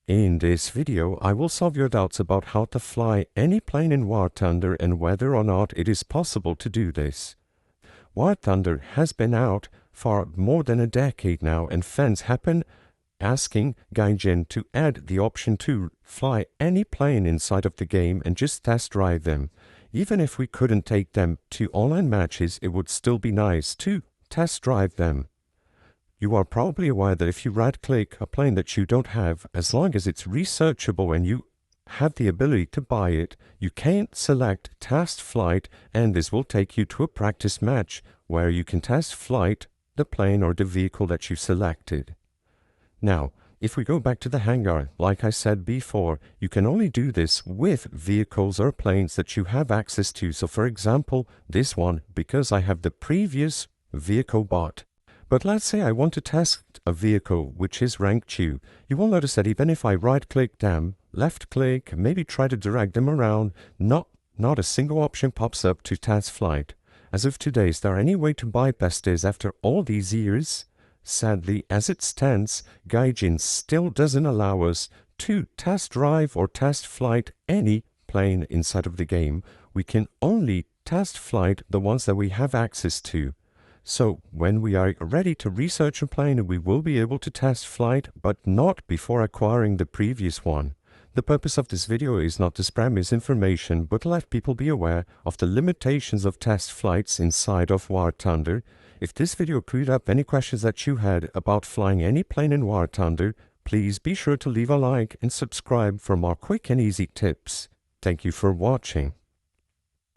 In this video, I will solve your doubts about how to fly any plane in War Thunder and whether or not it is possible to do this. War Thunder has been out for more than a decade now, and fans have been asking Gaijin to add the option to fly any plane inside of the game and just test drive them. Even if we couldn't take them to online matches, it would still be nice to test drive them. You are probably aware that if you right-click a plane that you don't have, as long as it's researchable and you have the ability to buy it, you can select Test Flight, and this will take you to a practice match where you can test flight the plane or the vehicle that you selected. Now, if we go back to the hangar, like I said before, you can only do this with vehicles or planes that you have access to. So for example, this one, because I have the previous vehicle bought. But let's say I want to test a vehicle which is rank 2. You will notice that even if I right-click them, left-click, maybe try to drag them around, not a single option pops up to test flight. As of today, is there any way to bypass this after all these years? Sadly, as it stands, Gaijin still doesn't allow us to test drive or test flight any plane inside of the game. We can only test flight the ones that we have access to. So when we are ready to research a plane, we will be able to test flight, but not before acquiring the previous one. The purpose of this video is not to spread misinformation, but to let people be aware of the limitations of test flights inside of War Thunder. If this video cleared up any questions that you had about flying any plane in War Thunder, please be sure to leave a like and subscribe for more quick and easy tips. Thank you for watching.